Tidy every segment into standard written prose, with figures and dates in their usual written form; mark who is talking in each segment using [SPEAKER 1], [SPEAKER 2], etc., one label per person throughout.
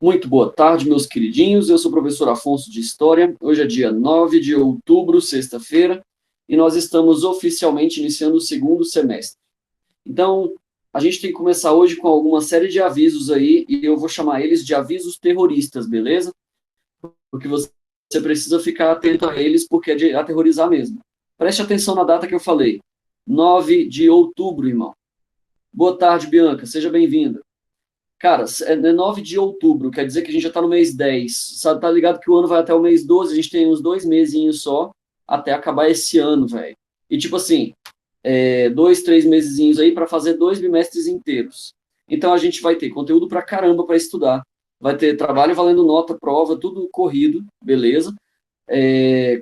[SPEAKER 1] Muito boa tarde, meus queridinhos. Eu sou o professor Afonso de História. Hoje é dia 9 de outubro, sexta-feira, e nós estamos oficialmente iniciando o segundo semestre. Então, a gente tem que começar hoje com alguma série de avisos aí, e eu vou chamar eles de avisos terroristas, beleza? Porque você precisa ficar atento a eles, porque é de aterrorizar mesmo. Preste atenção na data que eu falei. 9 de outubro, irmão. Boa tarde, Bianca. Seja bem-vinda. Cara, é 9 de outubro, quer dizer que a gente já tá no mês 10. Sabe, tá ligado que o ano vai até o mês 12, a gente tem uns 2 mesinhos só até acabar esse ano, velho. E tipo assim, 2, 3 mesezinhos aí para fazer 2 bimestres inteiros. Então a gente vai ter conteúdo pra caramba para estudar. Vai ter trabalho valendo nota, prova, tudo corrido, beleza?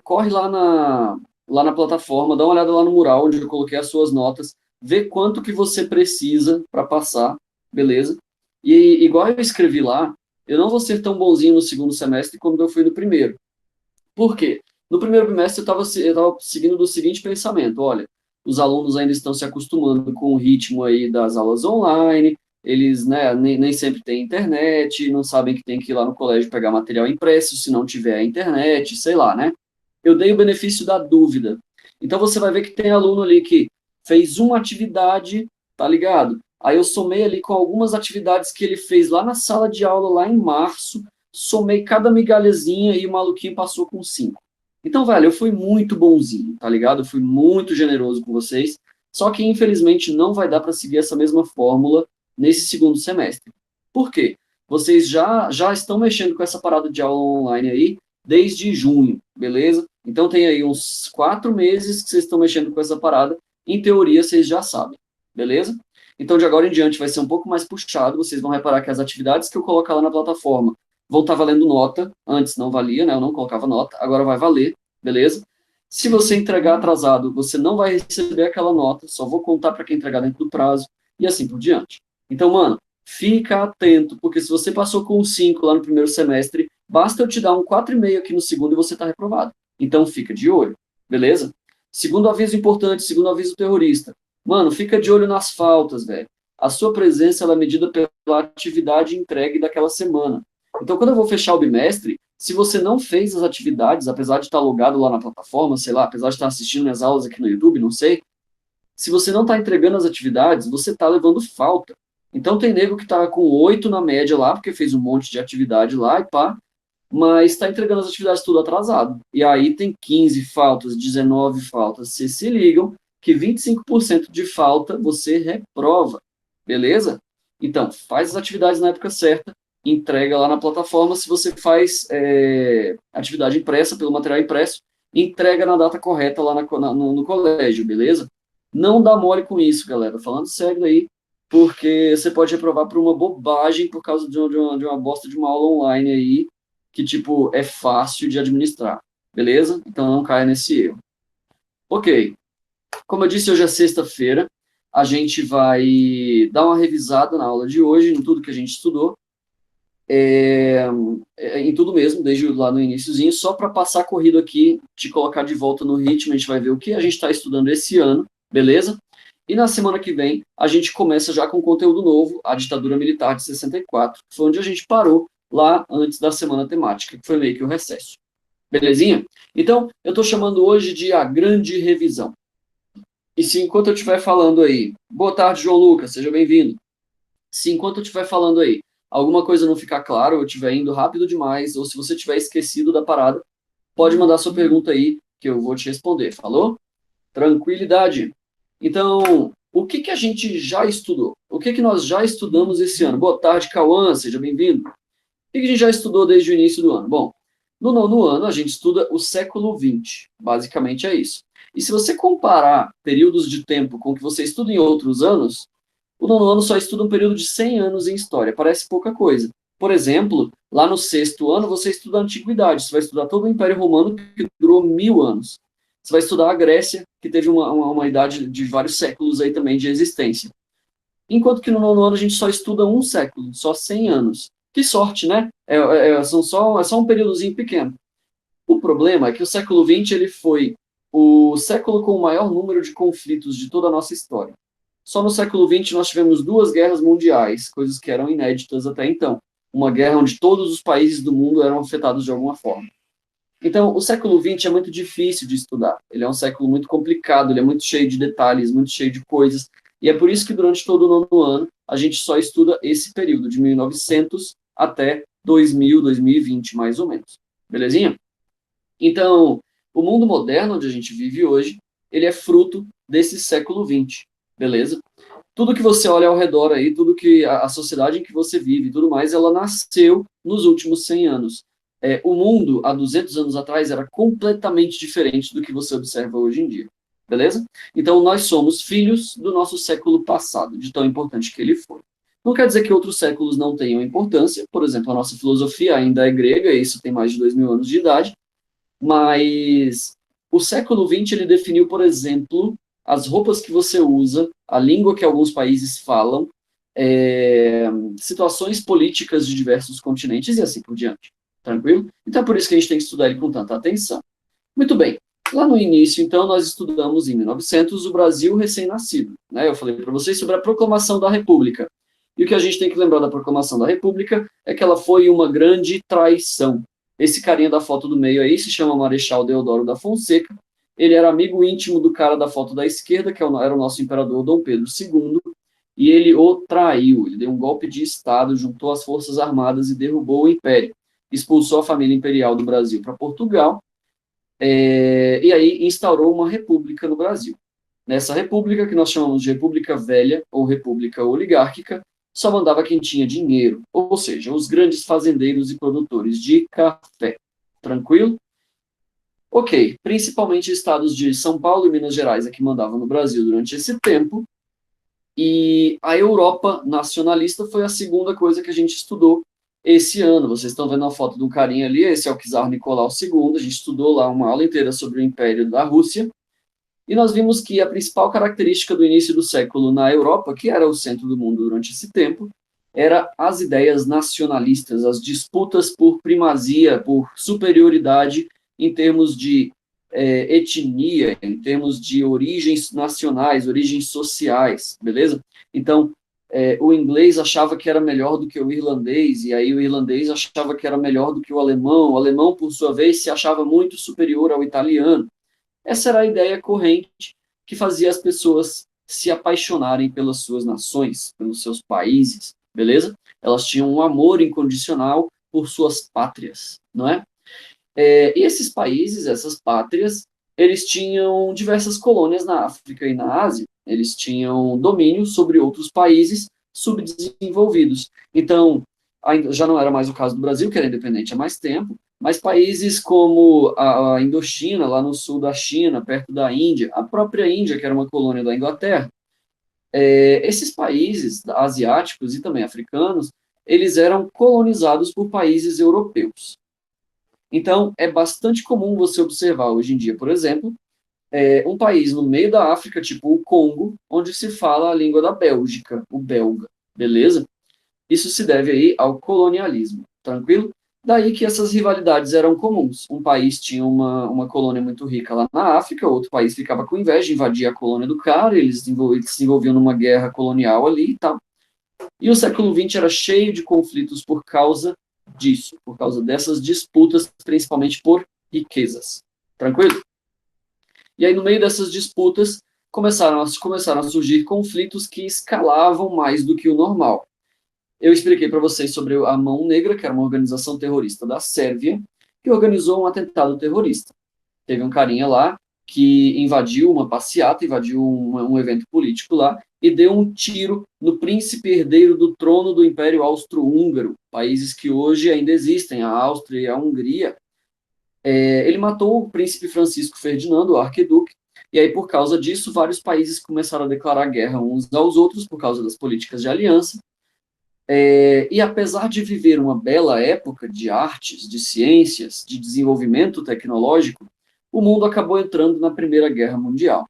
[SPEAKER 1] Corre lá na plataforma, dá uma olhada lá no mural onde eu coloquei as suas notas, vê quanto que você precisa para passar, beleza? E igual eu escrevi lá, eu não vou ser tão bonzinho no segundo semestre como eu fui no primeiro. Por quê? No primeiro bimestre eu estava seguindo do seguinte pensamento: olha, os alunos ainda estão se acostumando com o ritmo aí das aulas online, eles, né, nem sempre têm internet, não sabem que tem que ir lá no colégio pegar material impresso se não tiver a internet, sei lá, né? Eu dei o benefício da dúvida. Então você vai ver que tem aluno ali que fez uma atividade, tá ligado? Aí eu somei ali com algumas atividades que ele fez lá na sala de aula, lá em março, somei cada migalhazinha e o maluquinho passou com 5. Então, velho, eu fui muito bonzinho, tá ligado? Eu fui muito generoso com vocês. Só que, infelizmente, não vai dar para seguir essa mesma fórmula nesse segundo semestre. Por quê? Vocês já estão mexendo com essa parada de aula online aí desde junho, beleza? Então, tem aí uns 4 meses que vocês estão mexendo com essa parada. Em teoria, vocês já sabem, beleza? Então, de agora em diante, vai ser um pouco mais puxado. Vocês vão reparar que as atividades que eu colocar lá na plataforma vão estar valendo nota. Antes não valia, né? Eu não colocava nota. Agora vai valer, beleza? Se você entregar atrasado, você não vai receber aquela nota. Só vou contar para quem entregar dentro do prazo. E assim por diante. Então, mano, fica atento. Porque se você passou com um 5 lá no primeiro semestre, basta eu te dar um 4,5 aqui no segundo e você está reprovado. Então, fica de olho, beleza? Segundo aviso importante, segundo aviso terrorista. Mano, fica de olho nas faltas, velho. A sua presença ela é medida pela atividade entregue daquela semana. Então, quando eu vou fechar o bimestre, se você não fez as atividades, apesar de estar logado lá na plataforma, sei lá, apesar de estar assistindo minhas aulas aqui no YouTube, não sei, se você não está entregando as atividades, você está levando falta. Então, tem nego que está com 8 na média lá, porque fez um monte de atividade lá e pá, mas está entregando as atividades tudo atrasado. E aí tem 15 faltas, 19 faltas. Vocês se ligam que 25% de falta você reprova, beleza? Então, faz as atividades na época certa, entrega lá na plataforma. Se você faz atividade impressa, pelo material impresso, entrega na data correta lá no colégio, beleza? Não dá mole com isso, galera. Falando sério aí, porque você pode reprovar por uma bobagem por causa de uma bosta de uma aula online aí, que, tipo, é fácil de administrar, beleza? Então não caia nesse erro. Ok, como eu disse, hoje é sexta-feira, a gente vai dar uma revisada na aula de hoje, em tudo que a gente estudou, em tudo mesmo, desde lá no iniciozinho, só para passar corrido aqui, te colocar de volta no ritmo, a gente vai ver o que a gente está estudando esse ano, beleza? E na semana que vem, a gente começa já com conteúdo novo, a ditadura militar de 64, que foi onde a gente parou lá antes da semana temática, que foi meio que o recesso. Belezinha? Então, eu estou chamando hoje de a grande revisão. E se enquanto eu estiver falando aí, boa tarde, João Lucas, seja bem-vindo. Se enquanto eu estiver falando aí, alguma coisa não ficar claro, ou eu estiver indo rápido demais, ou se você tiver esquecido da parada, pode mandar sua pergunta aí, que eu vou te responder. Falou? Tranquilidade. Então, o que que a gente já estudou? O que que nós já estudamos esse ano? Boa tarde, Cauã, seja bem-vindo. O que que a gente já estudou desde o início do ano? Bom, no nono ano, a gente estuda o século XX. Basicamente é isso. E se você comparar períodos de tempo com o que você estuda em outros anos, o nono ano só estuda um período de 100 anos em história. Parece pouca coisa. Por exemplo, lá no sexto ano, você estuda a Antiguidade. Você vai estudar todo o Império Romano, que durou 1000 anos. Você vai estudar a Grécia, que teve uma idade de vários séculos aí também de existência. Enquanto que no nono ano a gente só estuda um século, só 100 anos. Que sorte, né? É só um períodozinho pequeno. O problema é que o século XX ele foi o século com o maior número de conflitos de toda a nossa história. Só no século XX nós tivemos 2 guerras mundiais, coisas que eram inéditas até então. uma guerra onde todos os países do mundo eram afetados de alguma forma. Então, o século XX é muito difícil de estudar. Ele é um século muito complicado, ele é muito cheio de detalhes, muito cheio de coisas. E é por isso que durante todo o nono ano, a gente só estuda esse período, de 1900 até 2000, 2020, mais ou menos. Belezinha? Então, o mundo moderno onde a gente vive hoje, ele é fruto desse século XX. Beleza? Tudo que você olha ao redor aí, tudo que a sociedade em que você vive e tudo mais, ela nasceu nos últimos 100 anos. O mundo, há 200 anos atrás, era completamente diferente do que você observa hoje em dia. Beleza? Então, nós somos filhos do nosso século passado, de tão importante que ele foi. Não quer dizer que outros séculos não tenham importância. Por exemplo, a nossa filosofia ainda é grega, e isso tem mais de 2000 anos de idade. Mas o século XX, ele definiu, por exemplo, as roupas que você usa, a língua que alguns países falam, situações políticas de diversos continentes e assim por diante. Tranquilo? Então é por isso que a gente tem que estudar ele com tanta atenção. Muito bem. Lá no início, então, nós estudamos em 1900 o Brasil recém-nascido. Né? Eu falei para vocês sobre a proclamação da República. E o que a gente tem que lembrar da proclamação da República é que ela foi uma grande traição. Esse carinha da foto do meio aí se chama Marechal Deodoro da Fonseca. Ele era amigo íntimo do cara da foto da esquerda, que era o nosso imperador Dom Pedro II, e ele o traiu. Ele deu um golpe de Estado, juntou as forças armadas e derrubou o império. Expulsou a família imperial do Brasil para Portugal, e aí instaurou uma república no Brasil. Nessa república, que nós chamamos de República Velha ou República Oligárquica, só mandava quem tinha dinheiro, ou seja, os grandes fazendeiros e produtores de café. Tranquilo? Ok, principalmente estados de São Paulo e Minas Gerais é que mandavam no Brasil durante esse tempo, e a Europa nacionalista foi a segunda coisa que a gente estudou esse ano. Vocês estão vendo a foto do carinha ali, esse é o czar Nicolau II, a gente estudou lá uma aula inteira sobre o Império da Rússia, e nós vimos que a principal característica do início do século na Europa, que era o centro do mundo durante esse tempo, era as ideias nacionalistas, as disputas por primazia, por superioridade em termos de etnia, em termos de origens nacionais, origens sociais, beleza? Então, o inglês achava que era melhor do que o irlandês, e aí o irlandês achava que era melhor do que o alemão, por sua vez, se achava muito superior ao italiano. Essa era a ideia corrente que fazia as pessoas se apaixonarem pelas suas nações, pelos seus países, beleza? Elas tinham um amor incondicional por suas pátrias, não é? E esses países, essas pátrias, eles tinham diversas colônias na África e na Ásia. Eles tinham domínio sobre outros países subdesenvolvidos. Então, já não era mais o caso do Brasil, que era independente há mais tempo, mas países como a Indochina, lá no sul da China, perto da Índia, a própria Índia, que era uma colônia da Inglaterra, esses países asiáticos e também africanos, eles eram colonizados por países europeus. Então, é bastante comum você observar hoje em dia, por exemplo, um país no meio da África, tipo o Congo, onde se fala a língua da Bélgica, o belga, beleza? Isso se deve aí ao colonialismo, tranquilo? Daí que essas rivalidades eram comuns. Um país tinha uma colônia muito rica lá na África, outro país ficava com inveja, invadia a colônia do cara, eles se envolviam numa guerra colonial ali e tal. E o século XX era cheio de conflitos por causa disso, por causa dessas disputas, principalmente por riquezas. Tranquilo? E aí, no meio dessas disputas, começaram a surgir conflitos que escalavam mais do que o normal. Eu expliquei para vocês sobre a Mão Negra, que era uma organização terrorista da Sérvia, que organizou um atentado terrorista. Teve um carinha lá que invadiu uma passeata, invadiu um evento político lá, e deu um tiro no príncipe herdeiro do trono do Império Austro-Húngaro, países que hoje ainda existem, a Áustria e a Hungria. Ele matou o príncipe Francisco Ferdinando, o arquiduque, e aí, por causa disso, vários países começaram a declarar guerra uns aos outros por causa das políticas de aliança. E apesar de viver uma bela época de artes, de ciências, de desenvolvimento tecnológico, o mundo acabou entrando na Primeira Guerra Mundial.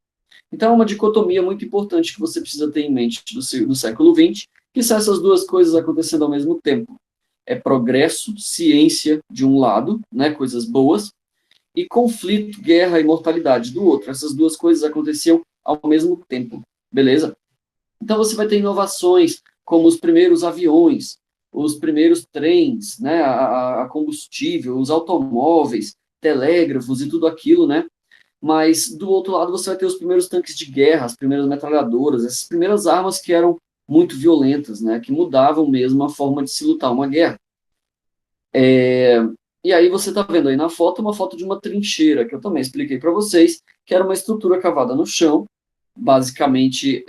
[SPEAKER 1] Então, é uma dicotomia muito importante que você precisa ter em mente do século XX, que são essas duas coisas acontecendo ao mesmo tempo. É progresso, ciência de um lado, né, coisas boas, e conflito, guerra e mortalidade do outro. Essas duas coisas aconteciam ao mesmo tempo, beleza? Então você vai ter inovações como os primeiros aviões, os primeiros trens, né, a combustível, os automóveis, telégrafos e tudo aquilo, né? Mas do outro lado você vai ter os primeiros tanques de guerra, as primeiras metralhadoras, essas primeiras armas que eram muito violentas, né, que mudavam mesmo a forma de se lutar uma guerra. E aí você está vendo aí na foto uma foto de uma trincheira, que eu também expliquei para vocês, que era uma estrutura cavada no chão, basicamente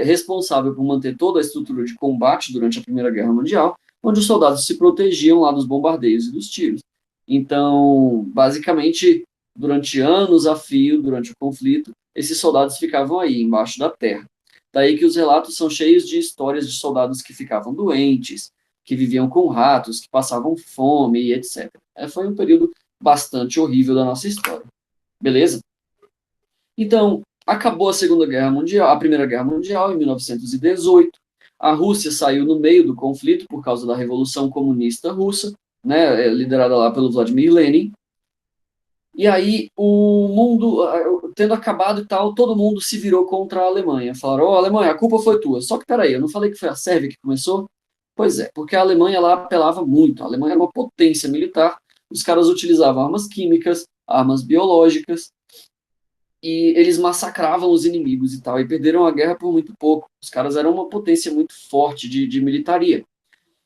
[SPEAKER 1] responsável por manter toda a estrutura de combate durante a Primeira Guerra Mundial, onde os soldados se protegiam lá dos bombardeios e dos tiros. Então, basicamente, durante anos a fio, durante o conflito, esses soldados ficavam aí, embaixo da terra. Daí que os relatos são cheios de histórias de soldados que ficavam doentes, que viviam com ratos, que passavam fome e etc. Foi um período bastante horrível da nossa história. Beleza? Então, acabou a Segunda Guerra Mundial, a Primeira Guerra Mundial em 1918. A Rússia saiu no meio do conflito por causa da Revolução Comunista Russa, né, liderada lá pelo Vladimir Lenin. E aí o mundo, tendo acabado e tal, todo mundo se virou contra a Alemanha. Falaram: "Ó, Alemanha, a culpa foi tua". Só que peraí, eu não falei que foi a Sérvia que começou? Pois é, porque a Alemanha lá apelava muito. A Alemanha era uma potência militar. Os caras utilizavam armas químicas, armas biológicas, e eles massacravam os inimigos e tal, e perderam a guerra por muito pouco. Os caras eram uma potência muito forte de militaria.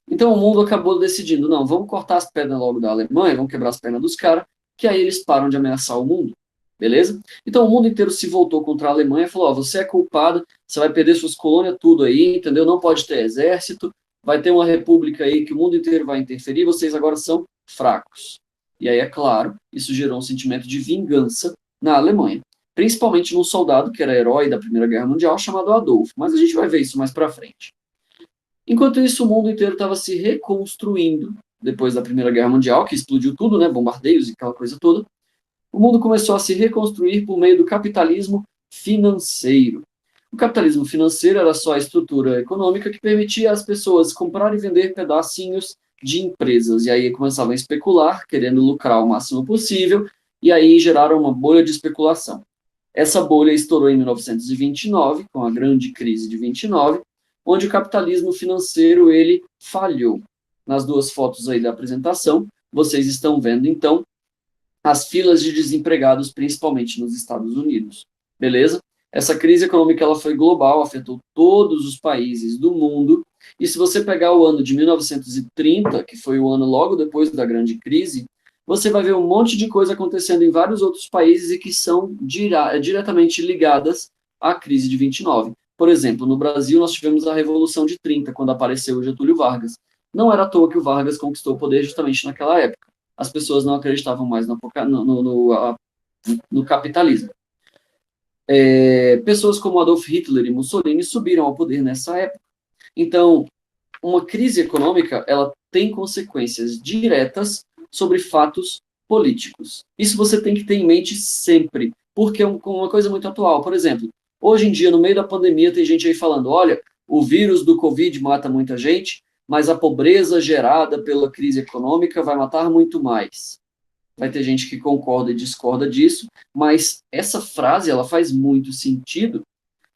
[SPEAKER 1] Então o mundo acabou decidindo: não, vamos cortar as pernas logo da Alemanha, vamos quebrar as pernas dos caras, que aí eles param de ameaçar o mundo. Beleza? Então o mundo inteiro se voltou contra a Alemanha e falou: ó, você é culpado, você vai perder suas colônias, tudo aí, entendeu? Não pode ter exército, vai ter uma república aí que o mundo inteiro vai interferir, vocês agora são fracos. E aí, é claro, isso gerou um sentimento de vingança na Alemanha, principalmente num soldado que era herói da Primeira Guerra Mundial, chamado Adolfo. Mas a gente vai ver isso mais para frente. Enquanto isso, o mundo inteiro estava se reconstruindo depois da Primeira Guerra Mundial, que explodiu tudo, né, bombardeios e aquela coisa toda. O mundo começou a se reconstruir por meio do capitalismo financeiro. O capitalismo financeiro era só a estrutura econômica que permitia às pessoas comprar e vender pedacinhos de empresas. E aí começavam a especular, querendo lucrar o máximo possível, e aí geraram uma bolha de especulação. Essa bolha estourou em 1929, com a grande crise de 29, onde o capitalismo financeiro ele falhou. Nas duas fotos aí da apresentação, vocês estão vendo, então, as filas de desempregados, principalmente nos Estados Unidos. Beleza? Essa crise econômica ela foi global, afetou todos os países do mundo, e se você pegar o ano de 1930, que foi o ano logo depois da grande crise, você vai ver um monte de coisa acontecendo em vários outros países e que são diretamente ligadas à crise de 29. Por exemplo, no Brasil nós tivemos a Revolução de 30, quando apareceu o Getúlio Vargas. Não era à toa que o Vargas conquistou o poder justamente naquela época. As pessoas não acreditavam mais no capitalismo. Pessoas como Adolf Hitler e Mussolini subiram ao poder nessa época. Então, uma crise econômica ela tem consequências diretas sobre fatos políticos. Isso você tem que ter em mente sempre, porque é uma coisa muito atual. Por exemplo, hoje em dia, no meio da pandemia, tem gente aí falando: olha, o vírus do Covid mata muita gente, mas a pobreza gerada pela crise econômica vai matar muito mais. Vai ter gente que concorda e discorda disso, mas essa frase ela faz muito sentido,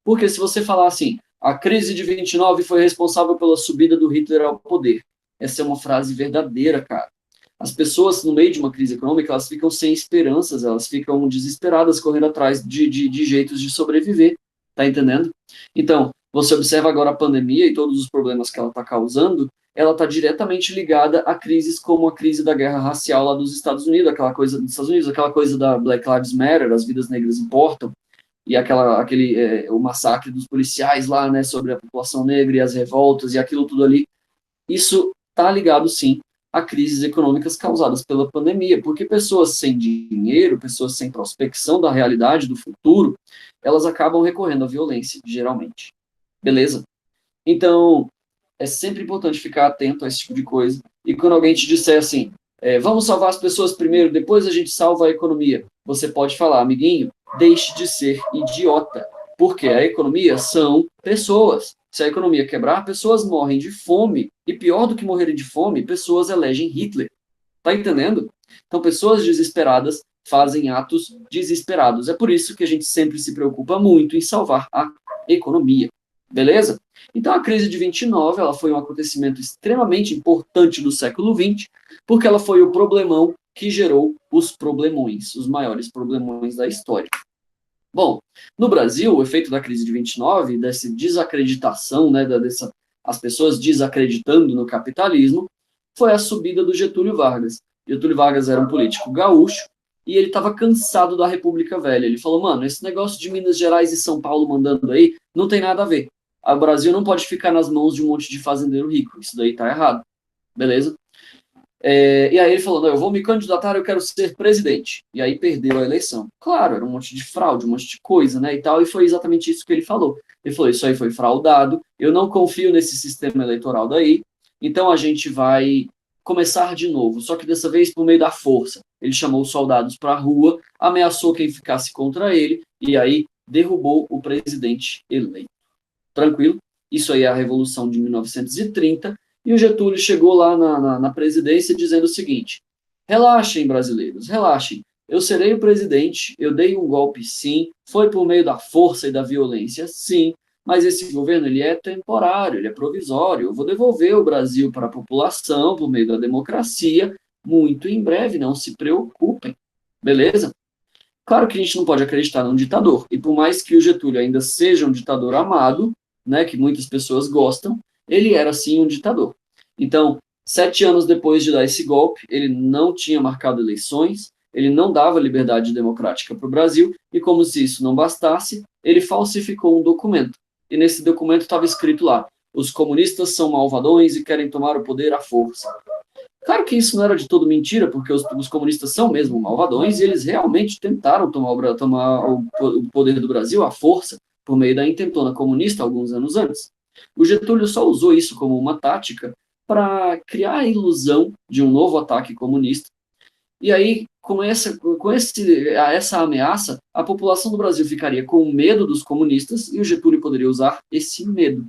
[SPEAKER 1] porque se você falar assim: a crise de 29 foi responsável pela subida do Hitler ao poder. Essa é uma frase verdadeira, cara. As pessoas, no meio de uma crise econômica, elas ficam sem esperanças, elas ficam desesperadas, correndo atrás de jeitos de sobreviver, tá entendendo? Então, você observa agora a pandemia e todos os problemas que ela está causando, ela está diretamente ligada a crises como a crise da guerra racial lá dos Estados Unidos, aquela coisa da Black Lives Matter, as vidas negras importam, e o massacre dos policiais lá, né, sobre a população negra e as revoltas e aquilo tudo ali. Isso está ligado, sim, a crises econômicas causadas pela pandemia, porque pessoas sem dinheiro, pessoas sem prospecção da realidade, do futuro, elas acabam recorrendo à violência, geralmente. Beleza? Então, é sempre importante ficar atento a esse tipo de coisa. E quando alguém te disser assim: vamos salvar as pessoas primeiro, depois a gente salva a economia, você pode falar: amiguinho, deixe de ser idiota, porque a economia são pessoas. Se a economia quebrar, pessoas morrem de fome, e pior do que morrerem de fome, pessoas elegem Hitler. Tá entendendo? Então, pessoas desesperadas fazem atos desesperados. É por isso que a gente sempre se preocupa muito em salvar a economia. Beleza? Então, a crise de 29, ela foi um acontecimento extremamente importante do século XX, porque ela foi o problemão que gerou os problemões, os maiores problemões da história. Bom, no Brasil, o efeito da crise de 29, dessa desacreditação, né, as pessoas desacreditando no capitalismo, foi a subida do Getúlio Vargas. Getúlio Vargas era um político gaúcho e ele estava cansado da República Velha. Ele falou, mano, esse negócio de Minas Gerais e São Paulo mandando aí não tem nada a ver. O Brasil não pode ficar nas mãos de um monte de fazendeiro rico. Isso daí tá errado. Beleza? E aí ele falou, não, eu vou me candidatar, eu quero ser presidente. E aí perdeu a eleição. Claro, era um monte de fraude, um monte de coisa, né, e tal, e foi exatamente isso que ele falou. Ele falou, isso aí foi fraudado, eu não confio nesse sistema eleitoral daí, então a gente vai começar de novo, só que dessa vez por meio da força. Ele chamou os soldados para a rua, ameaçou quem ficasse contra ele, e aí derrubou o presidente eleito. Tranquilo? Isso aí é a Revolução de 1930, e o Getúlio chegou lá na presidência dizendo o seguinte, relaxem, brasileiros, relaxem, eu serei o presidente, eu dei um golpe sim, foi por meio da força e da violência sim, mas esse governo ele é temporário, ele é provisório, eu vou devolver o Brasil para a população por meio da democracia, muito em breve, não se preocupem, beleza? Claro que a gente não pode acreditar num ditador, e por mais que o Getúlio ainda seja um ditador amado, né, que muitas pessoas gostam, ele era sim um ditador. Então, 7 anos depois de dar esse golpe, ele não tinha marcado eleições, ele não dava liberdade democrática para o Brasil, e como se isso não bastasse, ele falsificou um documento. E nesse documento estava escrito lá, os comunistas são malvadões e querem tomar o poder à força. Claro que isso não era de todo mentira, porque os comunistas são mesmo malvadões e eles realmente tentaram tomar o poder do Brasil à força por meio da intentona comunista alguns anos antes. O Getúlio só usou isso como uma tática para criar a ilusão de um novo ataque comunista. E aí, essa ameaça, a população do Brasil ficaria com medo dos comunistas e o Getúlio poderia usar esse medo.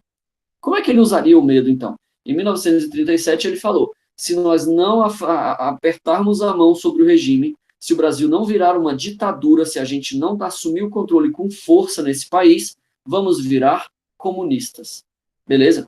[SPEAKER 1] Como é que ele usaria o medo, então? Em 1937, ele falou, se nós não apertarmos a mão sobre o regime, se o Brasil não virar uma ditadura, se a gente não assumir o controle com força nesse país, vamos virar comunistas. Beleza?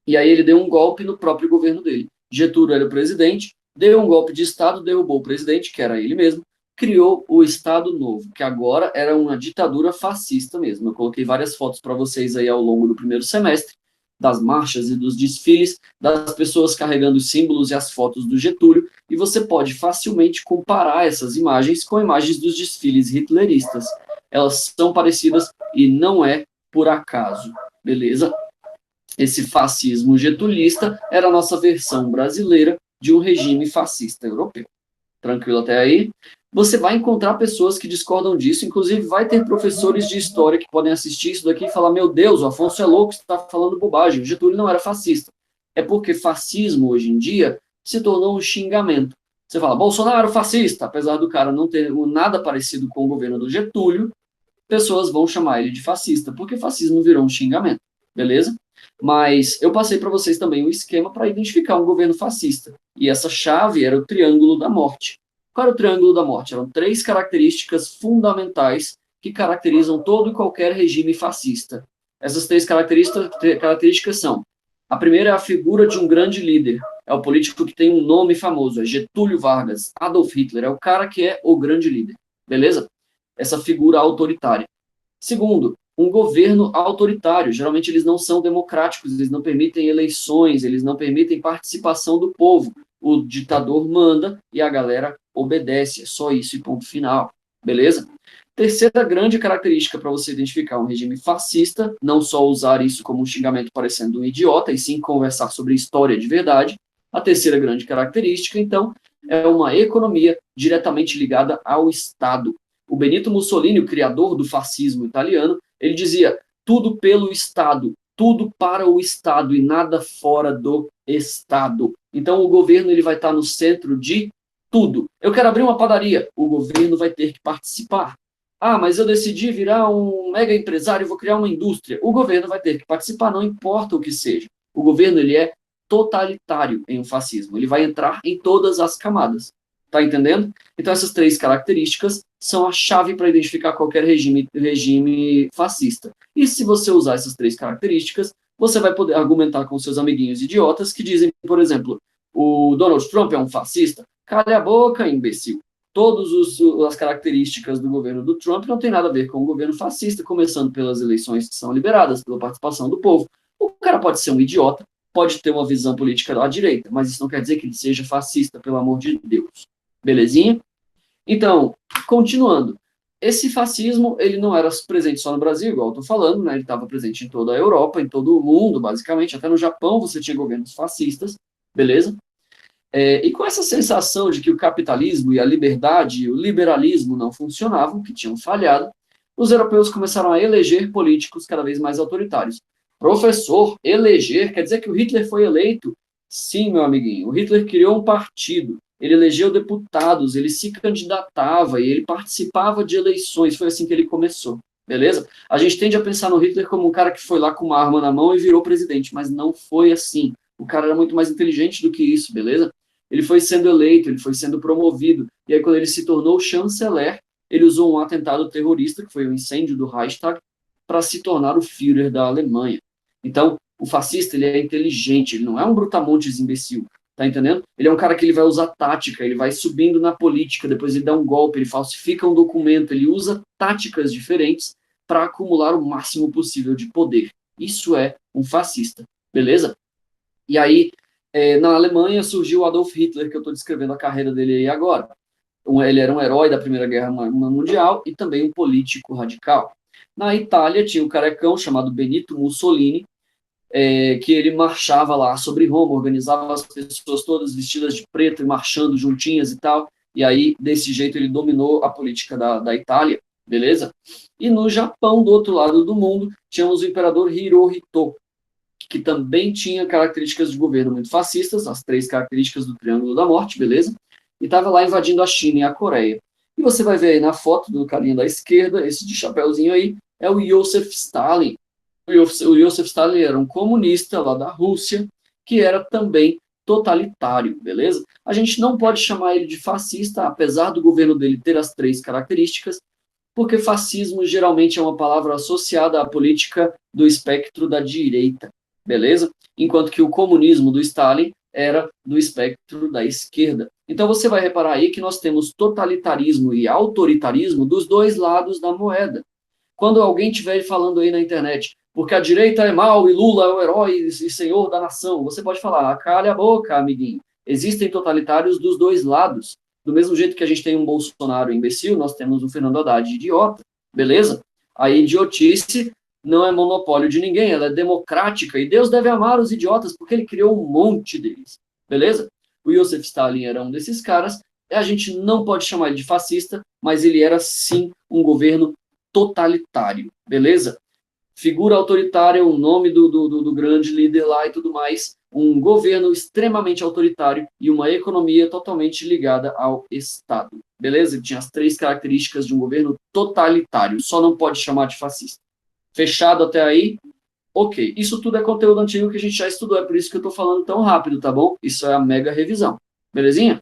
[SPEAKER 1] E aí ele deu um golpe no próprio governo dele. Getúlio era o presidente, deu um golpe de Estado, derrubou o presidente, que era ele mesmo, criou o Estado Novo, que agora era uma ditadura fascista mesmo. Eu coloquei várias fotos para vocês aí ao longo do primeiro semestre, das marchas e dos desfiles, das pessoas carregando os símbolos e as fotos do Getúlio, e você pode facilmente comparar essas imagens com imagens dos desfiles hitleristas. Elas são parecidas e não é por acaso, beleza? Esse fascismo getulista era a nossa versão brasileira de um regime fascista europeu. Tranquilo até aí? Você vai encontrar pessoas que discordam disso, inclusive vai ter professores de história que podem assistir isso daqui e falar, meu Deus, o Afonso é louco, você está falando bobagem, o Getúlio não era fascista. É porque fascismo, hoje em dia, se tornou um xingamento. Você fala, Bolsonaro fascista, apesar do cara não ter nada parecido com o governo do Getúlio, pessoas vão chamar ele de fascista, porque fascismo virou um xingamento, beleza? Mas eu passei para vocês também um esquema para identificar um governo fascista. E essa chave era o Triângulo da Morte. Qual era o Triângulo da Morte? Eram 3 características fundamentais que caracterizam todo e qualquer regime fascista. Essas 3 características são: a primeira é a figura de um grande líder. É o político que tem um nome famoso, é Getúlio Vargas, Adolf Hitler, é o cara que é o grande líder. Beleza? Essa figura autoritária. Segundo, um governo autoritário. Geralmente eles não são democráticos, eles não permitem eleições, eles não permitem participação do povo. O ditador manda e a galera obedece. É só isso e ponto final. Beleza? Terceira grande característica para você identificar um regime fascista, não só usar isso como um xingamento parecendo um idiota, e sim conversar sobre história de verdade. A terceira grande característica, então, é uma economia diretamente ligada ao Estado. O Benito Mussolini, o criador do fascismo italiano, ele dizia, tudo pelo Estado, tudo para o Estado e nada fora do Estado. Então o governo ele vai estar no centro de tudo. Eu quero abrir uma padaria, o governo vai ter que participar. Ah, mas eu decidi virar um mega empresário, vou criar uma indústria. O governo vai ter que participar, não importa o que seja. O governo ele é totalitário em um fascismo, ele vai entrar em todas as camadas. Tá entendendo? Então essas 3 características são a chave para identificar qualquer regime fascista. E se você usar essas 3 características, você vai poder argumentar com seus amiguinhos idiotas que dizem, por exemplo, o Donald Trump é um fascista. Cala a boca, imbecil. Todas as características do governo do Trump não tem nada a ver com o governo fascista, começando pelas eleições que são liberadas, pela participação do povo. O cara pode ser um idiota, pode ter uma visão política à direita, mas isso não quer dizer que ele seja fascista, pelo amor de Deus. Belezinha? Então, continuando. Esse fascismo, ele não era presente só no Brasil, igual eu estou falando, né? Ele estava presente em toda a Europa, em todo o mundo, basicamente. Até no Japão você tinha governos fascistas, beleza? E com essa sensação de que o capitalismo e a liberdade e o liberalismo não funcionavam, que tinham falhado, os europeus começaram a eleger políticos cada vez mais autoritários. Professor, eleger, quer dizer que o Hitler foi eleito? Sim, meu amiguinho, o Hitler criou um partido, ele elegeu deputados, ele se candidatava e ele participava de eleições, foi assim que ele começou, beleza? A gente tende a pensar no Hitler como um cara que foi lá com uma arma na mão e virou presidente, mas não foi assim. O cara era muito mais inteligente do que isso, beleza? Ele foi sendo eleito, ele foi sendo promovido, e aí quando ele se tornou chanceler, ele usou um atentado terrorista, que foi o incêndio do Reichstag, para se tornar o Führer da Alemanha. Então, o fascista, ele é inteligente, ele não é um brutamontes imbecil, tá entendendo? Ele é um cara que ele vai usar tática, ele vai subindo na política, depois ele dá um golpe, ele falsifica um documento, ele usa táticas diferentes para acumular o máximo possível de poder. Isso é um fascista, beleza? E aí, na Alemanha surgiu Adolf Hitler, que eu estou descrevendo a carreira dele aí agora. Ele era um herói da Primeira Guerra Mundial e também um político radical. Na Itália tinha um carecão chamado Benito Mussolini, que ele marchava lá sobre Roma, organizava as pessoas todas vestidas de preto e marchando juntinhas e tal. E aí, desse jeito, ele dominou a política da Itália, beleza? E no Japão, do outro lado do mundo, tínhamos o imperador Hirohito, que também tinha características de governo muito fascistas, as 3 características do Triângulo da Morte, beleza? E estava lá invadindo a China e a Coreia. E você vai ver aí na foto do carinha da esquerda, esse de chapéuzinho aí, é o Joseph Stalin. O Joseph Stalin era um comunista lá da Rússia, que era também totalitário, beleza? A gente não pode chamar ele de fascista, apesar do governo dele ter as 3 características, porque fascismo geralmente é uma palavra associada à política do espectro da direita, beleza? Enquanto que o comunismo do Stalin era do espectro da esquerda. Então você vai reparar aí que nós temos totalitarismo e autoritarismo dos 2 lados da moeda. Quando alguém estiver falando aí na internet, porque a direita é mal e Lula é o herói e senhor da nação, você pode falar, cale a boca, amiguinho. Existem totalitários dos 2 lados. Do mesmo jeito que a gente tem um Bolsonaro imbecil, nós temos um Fernando Haddad idiota, beleza? A idiotice não é monopólio de ninguém, ela é democrática, e Deus deve amar os idiotas, porque ele criou um monte deles, beleza? O Joseph Stalin era um desses caras, e a gente não pode chamar ele de fascista, mas ele era sim um governo totalitário, beleza? Figura autoritária, o nome do grande líder lá e tudo mais, um governo extremamente autoritário e uma economia totalmente ligada ao Estado, beleza? Ele tinha as 3 características de um governo totalitário, só não pode chamar de fascista. Fechado até aí? Ok. Isso tudo é conteúdo antigo que a gente já estudou, é por isso que eu estou falando tão rápido, tá bom? Isso é a mega revisão. Belezinha?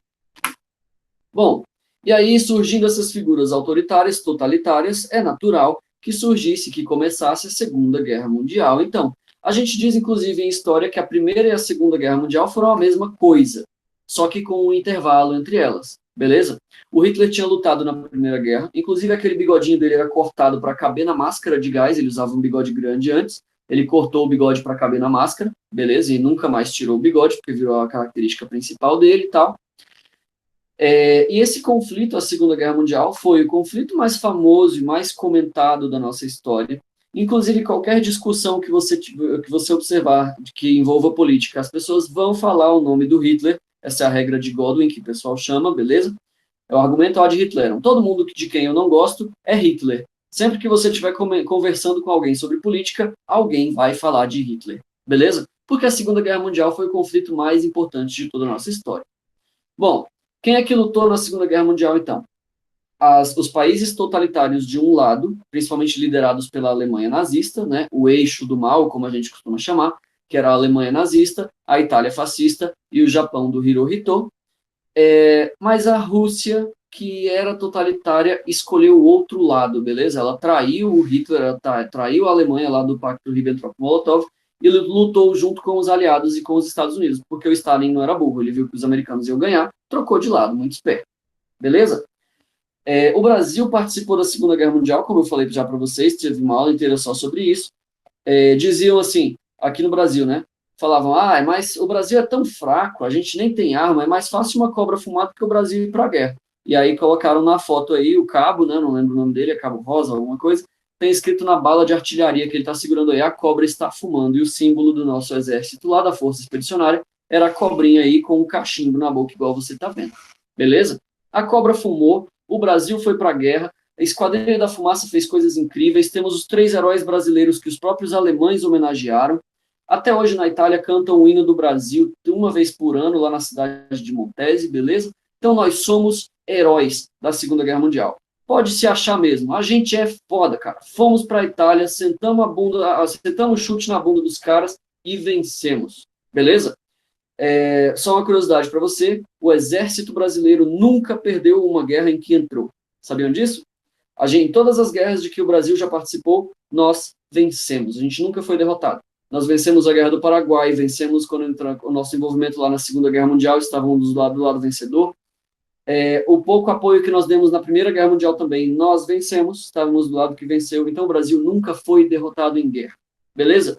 [SPEAKER 1] Bom, e aí surgindo essas figuras autoritárias, totalitárias, é natural que surgisse, que começasse a Segunda Guerra Mundial. Então, a gente diz, inclusive, em história que a Primeira e a Segunda Guerra Mundial foram a mesma coisa, só que com um intervalo entre elas, beleza? O Hitler tinha lutado na Primeira Guerra, inclusive aquele bigodinho dele era cortado para caber na máscara de gás, ele usava um bigode grande antes, ele cortou o bigode para caber na máscara, beleza? E nunca mais tirou o bigode, porque virou a característica principal dele e tal. E esse conflito, a Segunda Guerra Mundial, foi o conflito mais famoso e mais comentado da nossa história. Inclusive, qualquer discussão que você observar que envolva política, as pessoas vão falar o nome do Hitler. Essa é a regra de Godwin, que o pessoal chama, beleza? É o argumento ad Hitlerum. Todo mundo de quem eu não gosto é Hitler. Sempre que você estiver conversando com alguém sobre política, alguém vai falar de Hitler, beleza? Porque a Segunda Guerra Mundial foi o conflito mais importante de toda a nossa história. Bom, quem é que lutou na Segunda Guerra Mundial, então? Os países totalitários de um lado, principalmente liderados pela Alemanha nazista, né, o eixo do mal, como a gente costuma chamar, que era a Alemanha nazista, a Itália fascista e o Japão do Hirohito. Mas a Rússia, que era totalitária, escolheu o outro lado, beleza? Ela traiu o Hitler, ela traiu a Alemanha lá do Pacto Ribbentrop-Molotov e lutou junto com os aliados e com os Estados Unidos, porque o Stalin não era burro, ele viu que os americanos iam ganhar, trocou de lado, muito esperto. Beleza? O Brasil participou da Segunda Guerra Mundial, como eu falei já para vocês, teve uma aula inteira só sobre isso. Diziam assim, aqui no Brasil, né? Falavam, mas o Brasil é tão fraco, a gente nem tem arma, é mais fácil uma cobra fumar do que o Brasil ir para a guerra. E aí colocaram na foto aí o cabo, né? Não lembro o nome dele, é Cabo Rosa, alguma coisa. Tem escrito na bala de artilharia que ele está segurando aí, a cobra está fumando. E o símbolo do nosso exército lá da Força Expedicionária era a cobrinha aí com um cachimbo na boca, igual você está vendo. Beleza? A cobra fumou, o Brasil foi para a guerra, a Esquadrilha da Fumaça fez coisas incríveis, temos os 3 heróis brasileiros que os próprios alemães homenagearam. Até hoje na Itália cantam o hino do Brasil uma vez por ano, lá na cidade de Montese, beleza? Então nós somos heróis da Segunda Guerra Mundial. Pode se achar mesmo, a gente é foda, cara. Fomos para a Itália, sentamos o chute na bunda dos caras e vencemos, beleza? Só uma curiosidade para você, o exército brasileiro nunca perdeu uma guerra em que entrou. Sabiam disso? Em todas as guerras de que o Brasil já participou, nós vencemos. A gente nunca foi derrotado. Nós vencemos a Guerra do Paraguai, vencemos quando entrou o nosso envolvimento lá na Segunda Guerra Mundial, estávamos do lado vencedor. O pouco apoio que nós demos na Primeira Guerra Mundial também, nós vencemos, estávamos do lado que venceu. Então o Brasil nunca foi derrotado em guerra. Beleza?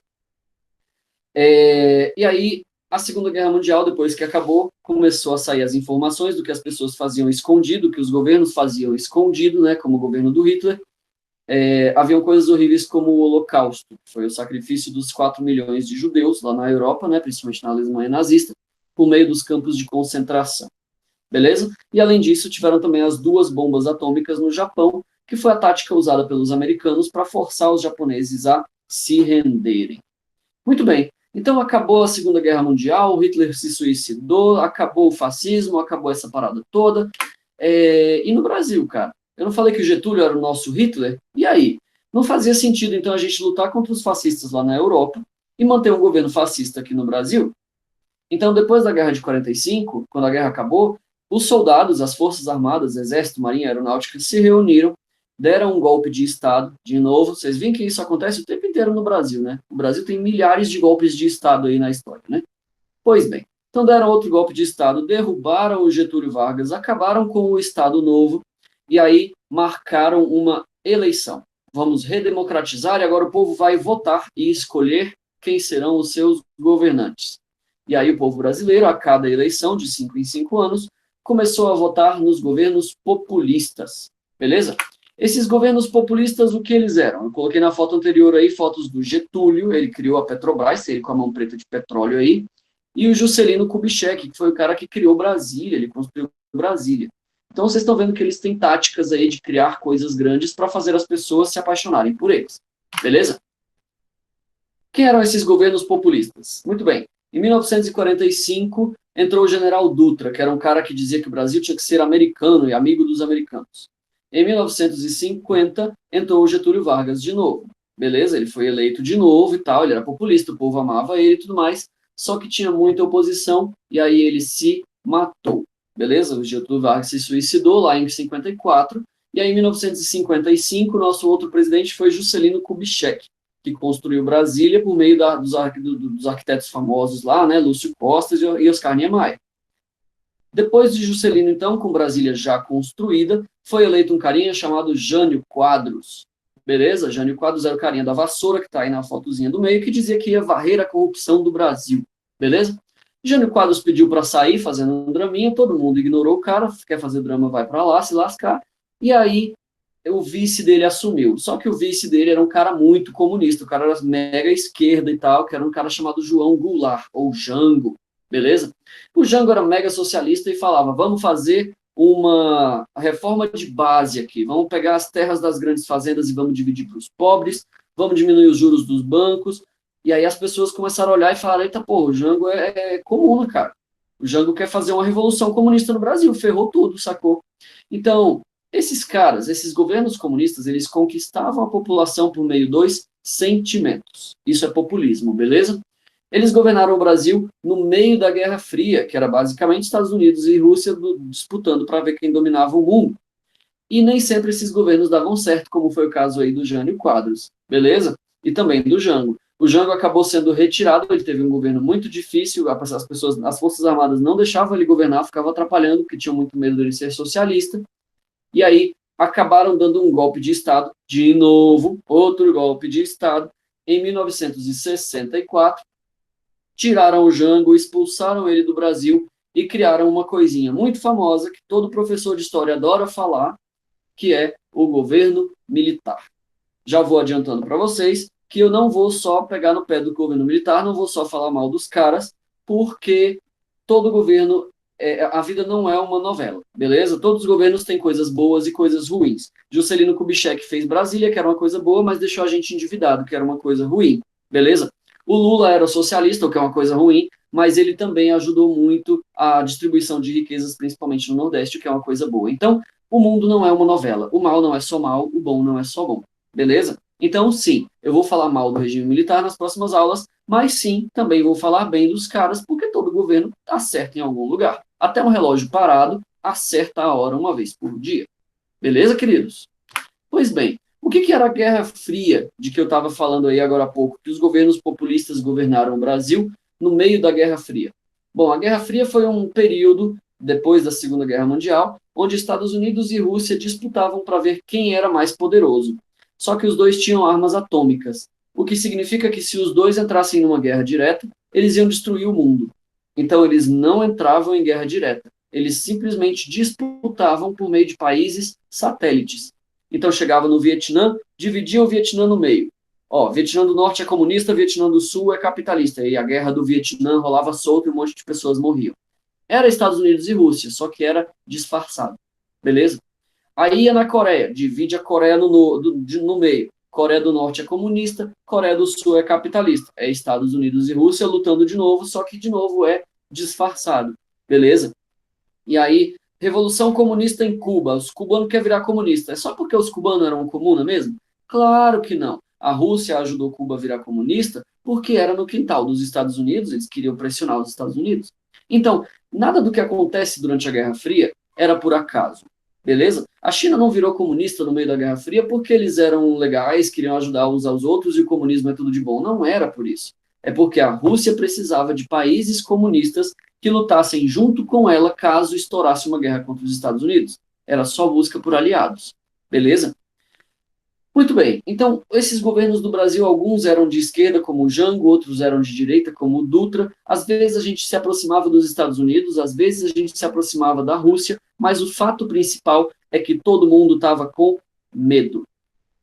[SPEAKER 1] E aí, a Segunda Guerra Mundial, depois que acabou, começou a sair as informações do que as pessoas faziam escondido, que os governos faziam escondido, né, como o governo do Hitler. Haviam coisas horríveis como o Holocausto, que foi o sacrifício dos 4 milhões de judeus lá na Europa, né, principalmente na Alemanha nazista, por meio dos campos de concentração. Beleza? E além disso, tiveram também as 2 bombas atômicas no Japão, que foi a tática usada pelos americanos para forçar os japoneses a se renderem. Muito bem. Então, acabou a Segunda Guerra Mundial, Hitler se suicidou, acabou o fascismo, acabou essa parada toda. E no Brasil, cara? Eu não falei que o Getúlio era o nosso Hitler? E aí? Não fazia sentido, então, a gente lutar contra os fascistas lá na Europa e manter um governo fascista aqui no Brasil? Então, depois da Guerra de 45, quando a guerra acabou, os soldados, as Forças Armadas, Exército, Marinha, Aeronáutica, se reuniram, deram um golpe de Estado, de novo. Vocês veem que isso acontece o tempo inteiro no Brasil, né? O Brasil tem milhares de golpes de Estado aí na história, né? Pois bem, então deram outro golpe de Estado, derrubaram o Getúlio Vargas, acabaram com o Estado Novo e aí marcaram uma eleição. Vamos redemocratizar e agora o povo vai votar e escolher quem serão os seus governantes. E aí o povo brasileiro, a cada eleição, de 5 em 5 anos, começou a votar nos governos populistas. Beleza? Esses governos populistas, o que eles eram? Eu coloquei na foto anterior aí fotos do Getúlio, ele criou a Petrobras, ele com a mão preta de petróleo aí, e o Juscelino Kubitschek, que foi o cara que criou Brasília, ele construiu Brasília. Então vocês estão vendo que eles têm táticas aí de criar coisas grandes para fazer as pessoas se apaixonarem por eles. Beleza? Quem eram esses governos populistas? Muito bem. Em 1945, entrou o general Dutra, que era um cara que dizia que o Brasil tinha que ser americano e amigo dos americanos. Em 1950, entrou o Getúlio Vargas de novo. Beleza? Ele foi eleito de novo e tal, ele era populista, o povo amava ele e tudo mais, só que tinha muita oposição e aí ele se matou. Beleza? O Getúlio Vargas se suicidou lá em 54 e aí em 1955, nosso outro presidente foi Juscelino Kubitschek, que construiu Brasília por meio dos arquitetos famosos lá, né, Lúcio Costa e Oscar Niemeyer. Depois de Juscelino, então, com Brasília já construída, foi eleito um carinha chamado Jânio Quadros. Beleza? Jânio Quadros era o carinha da vassoura, que está aí na fotozinha do meio, que dizia que ia varrer a corrupção do Brasil. Beleza? Jânio Quadros pediu para sair, fazendo um draminha, todo mundo ignorou o cara, quer fazer drama, vai para lá, se lascar. E aí, o vice dele assumiu. Só que o vice dele era um cara muito comunista, o cara era mega esquerda e tal, que era um cara chamado João Goulart, ou Jango, beleza? O Jango era mega socialista e falava, vamos fazer uma reforma de base aqui, vamos pegar as terras das grandes fazendas e vamos dividir para os pobres, vamos diminuir os juros dos bancos. E aí as pessoas começaram a olhar e falaram, eita, pô, o Jango é comuna, cara. O Jango quer fazer uma revolução comunista no Brasil, ferrou tudo, sacou? Então, esses caras, esses governos comunistas, eles conquistavam a população por meio dos sentimentos. Isso é populismo, beleza? Eles governaram o Brasil no meio da Guerra Fria, que era basicamente Estados Unidos e Rússia disputando para ver quem dominava o mundo. E nem sempre esses governos davam certo, como foi o caso aí do Jânio Quadros, beleza? E também do Jango. O Jango acabou sendo retirado, ele teve um governo muito difícil, as Forças Armadas não deixavam ele governar, ficavam atrapalhando, porque tinham muito medo dele ser socialista, e aí acabaram dando um golpe de Estado, de novo, outro golpe de Estado, em 1964, tiraram o Jango, expulsaram ele do Brasil e criaram uma coisinha muito famosa que todo professor de história adora falar, que é o governo militar. Já vou adiantando para vocês que eu não vou só pegar no pé do governo militar, não vou só falar mal dos caras, porque todo governo, a vida não é uma novela, beleza? Todos os governos têm coisas boas e coisas ruins. Juscelino Kubitschek fez Brasília, que era uma coisa boa, mas deixou a gente endividado, que era uma coisa ruim, beleza? O Lula era socialista, o que é uma coisa ruim, mas ele também ajudou muito a distribuição de riquezas, principalmente no Nordeste, o que é uma coisa boa. Então, o mundo não é uma novela. O mal não é só mal, o bom não é só bom. Beleza? Então, sim, eu vou falar mal do regime militar nas próximas aulas, mas sim, também vou falar bem dos caras, porque todo governo acerta em algum lugar. Até um relógio parado acerta a hora uma vez por dia. Beleza, queridos? Pois bem, o que era a Guerra Fria, de que eu estava falando aí agora há pouco, que os governos populistas governaram o Brasil no meio da Guerra Fria? Bom, a Guerra Fria foi um período, depois da Segunda Guerra Mundial, onde Estados Unidos e Rússia disputavam para ver quem era mais poderoso. Só que os dois tinham armas atômicas, o que significa que se os dois entrassem numa guerra direta, eles iam destruir o mundo. Então eles não entravam em guerra direta, eles simplesmente disputavam por meio de países satélites. Então chegava no Vietnã, dividia o Vietnã no meio. Ó, Vietnã do Norte é comunista, Vietnã do Sul é capitalista. E a guerra do Vietnã rolava solta e um monte de pessoas morriam. Era Estados Unidos e Rússia, só que era disfarçado. Beleza? Aí ia na Coreia, divide a Coreia no meio. Coreia do Norte é comunista, Coreia do Sul é capitalista. É Estados Unidos e Rússia lutando de novo, só que de novo é disfarçado. Beleza? E aí, Revolução Comunista em Cuba. Os cubanos querem virar comunista. É só porque os cubanos eram comuna mesmo? Claro que não. A Rússia ajudou Cuba a virar comunista porque era no quintal dos Estados Unidos, eles queriam pressionar os Estados Unidos. Então, nada do que acontece durante a Guerra Fria era por acaso. Beleza? A China não virou comunista no meio da Guerra Fria porque eles eram legais, queriam ajudar uns aos outros e o comunismo é tudo de bom. Não era por isso. É porque a Rússia precisava de países comunistas que lutassem junto com ela caso estourasse uma guerra contra os Estados Unidos. Era só busca por aliados. Beleza? Muito bem. Então, esses governos do Brasil, alguns eram de esquerda, como o Jango, outros eram de direita, como o Dutra. Às vezes a gente se aproximava dos Estados Unidos, às vezes a gente se aproximava da Rússia, mas o fato principal é que todo mundo estava com medo.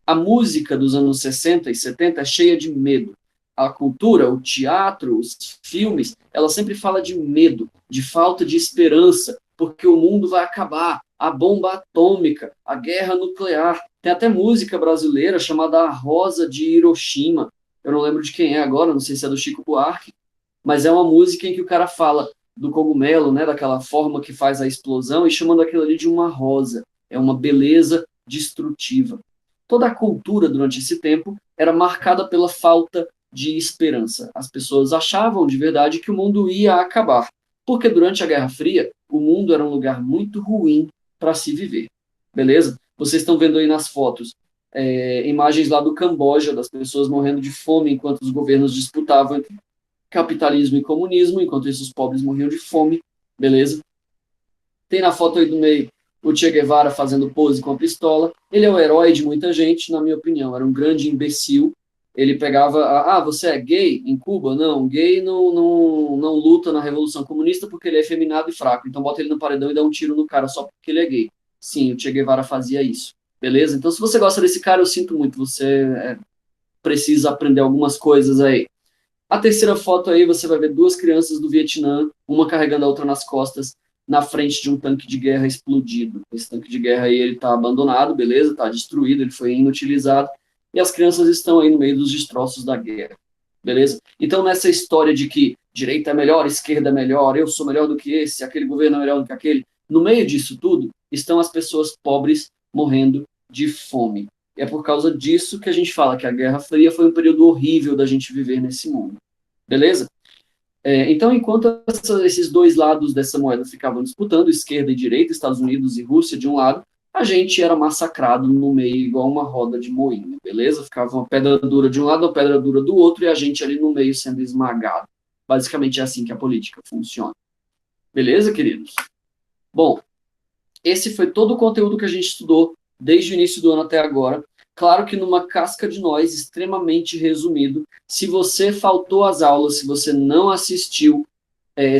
[SPEAKER 1] A música dos anos 60 e 70 é cheia de medo. A cultura, o teatro, os filmes, ela sempre fala de medo, de falta de esperança, porque o mundo vai acabar, a bomba atômica, a guerra nuclear. Tem até música brasileira chamada A Rosa de Hiroshima. Eu não lembro de quem é agora, não sei se é do Chico Buarque, mas é uma música em que o cara fala do cogumelo, né, daquela forma que faz a explosão, e chamando aquilo ali de uma rosa. É uma beleza destrutiva. Toda a cultura durante esse tempo era marcada pela falta de esperança. As pessoas achavam de verdade que o mundo ia acabar, porque durante a Guerra Fria, o mundo era um lugar muito ruim para se viver. Beleza? Vocês estão vendo aí nas fotos imagens lá do Camboja, das pessoas morrendo de fome enquanto os governos disputavam entre capitalismo e comunismo, enquanto isso os pobres morriam de fome. Beleza? Tem na foto aí do meio o Che Guevara fazendo pose com a pistola. Ele é o herói de muita gente, na minha opinião. Era um grande imbecil. Ele pegava, você é gay em Cuba? Não, gay não luta na Revolução Comunista porque ele é efeminado e fraco. Então bota ele no paredão e dá um tiro no cara só porque ele é gay. Sim, o Che Guevara fazia isso. Beleza? Então se você gosta desse cara, eu sinto muito. Você precisa aprender algumas coisas aí. A terceira foto aí, você vai ver duas crianças do Vietnã, uma carregando a outra nas costas, na frente de um tanque de guerra explodido. Esse tanque de guerra aí, ele está abandonado, beleza? Está destruído, ele foi inutilizado. E as crianças estão aí no meio dos destroços da guerra, beleza? Então, nessa história de que direita é melhor, esquerda é melhor, eu sou melhor do que esse, aquele governo é melhor do que aquele, no meio disso tudo, estão as pessoas pobres morrendo de fome. E é por causa disso que a gente fala que a Guerra Fria foi um período horrível da gente viver nesse mundo, beleza? Então, enquanto esses dois lados dessa moeda ficavam disputando, esquerda e direita, Estados Unidos e Rússia de um lado, a gente era massacrado no meio igual uma roda de moinho, beleza? Ficava uma pedra dura de um lado, uma pedra dura do outro, e a gente ali no meio sendo esmagado. Basicamente é assim que a política funciona. Beleza, queridos? Bom, esse foi todo o conteúdo que a gente estudou desde o início do ano até agora. Claro que numa casca de nós, extremamente resumido. Se você faltou às aulas, se você não assistiu,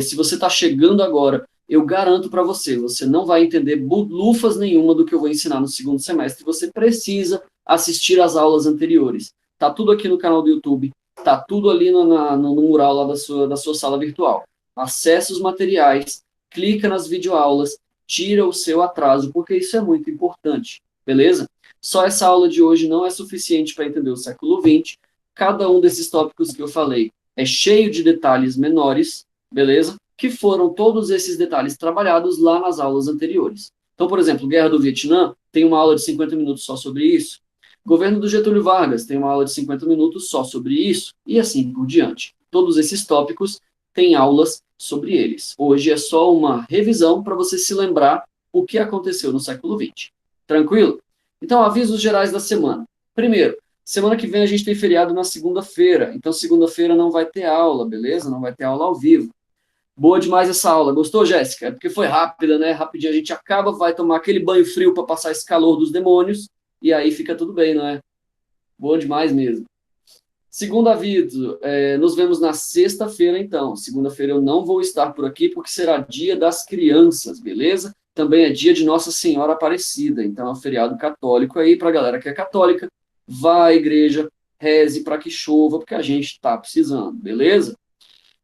[SPEAKER 1] se você está chegando agora, eu garanto para você, você não vai entender bulufas nenhuma do que eu vou ensinar no segundo semestre. Você precisa assistir às aulas anteriores. Tá tudo aqui no canal do YouTube, tá tudo ali no mural lá da sua sala virtual. Acesse os materiais, clica nas videoaulas, tira o seu atraso, porque isso é muito importante, beleza? Só essa aula de hoje não é suficiente para entender o século XX. Cada um desses tópicos que eu falei é cheio de detalhes menores, beleza? Que foram todos esses detalhes trabalhados lá nas aulas anteriores. Então, por exemplo, Guerra do Vietnã tem uma aula de 50 minutos só sobre isso. Governo do Getúlio Vargas tem uma aula de 50 minutos só sobre isso, e assim por diante. Todos esses tópicos têm aulas sobre eles. Hoje é só uma revisão para você se lembrar o que aconteceu no século XX. Tranquilo? Então, avisos gerais da semana. Primeiro, semana que vem a gente tem feriado na segunda-feira, então segunda-feira não vai ter aula, beleza? Não vai ter aula ao vivo. Boa demais essa aula. Gostou, Jéssica? É porque foi rápida, né? Rapidinho a gente acaba, vai tomar aquele banho frio para passar esse calor dos demônios, e aí fica tudo bem, não é? Boa demais mesmo. Segundo aviso, nos vemos na sexta-feira, então. Segunda-feira eu não vou estar por aqui, porque será dia das crianças, beleza? Também é dia de Nossa Senhora Aparecida, então é um feriado católico aí, para a galera que é católica, vá à igreja, reze para que chova, porque a gente está precisando, beleza?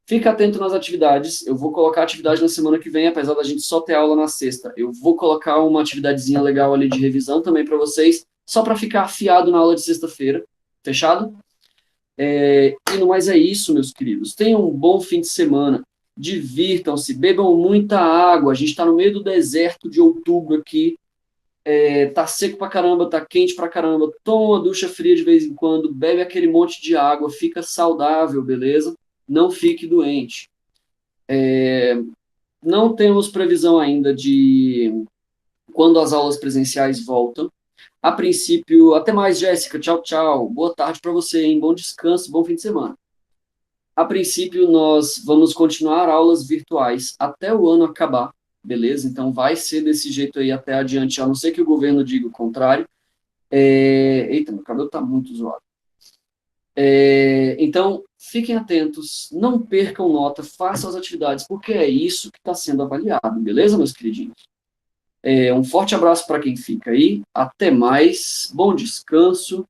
[SPEAKER 1] Fica atento nas atividades, eu vou colocar atividade na semana que vem, apesar da gente só ter aula na sexta. Eu vou colocar uma atividadezinha legal ali de revisão também para vocês, só para ficar afiado na aula de sexta-feira, fechado? E no mais é isso, meus queridos. Tenham um bom fim de semana. Divirtam-se, bebam muita água. A gente está no meio do deserto de outubro aqui. Tá seco pra caramba, tá quente pra caramba. Toma uma ducha fria de vez em quando. Bebe aquele monte de água. Fica saudável, beleza? Não fique doente. Não temos previsão ainda de quando as aulas presenciais voltam. A princípio, até mais, Jéssica. Tchau, tchau. Boa tarde para você, hein? Bom descanso, bom fim de semana. A princípio, nós vamos continuar aulas virtuais até o ano acabar, beleza? Então, vai ser desse jeito aí até adiante, a não ser que o governo diga o contrário. Eita, meu cabelo tá muito zoado. Então, fiquem atentos, não percam nota, façam as atividades, porque é isso que está sendo avaliado, beleza, meus queridinhos? Um forte abraço para quem fica aí. Até mais. Bom descanso.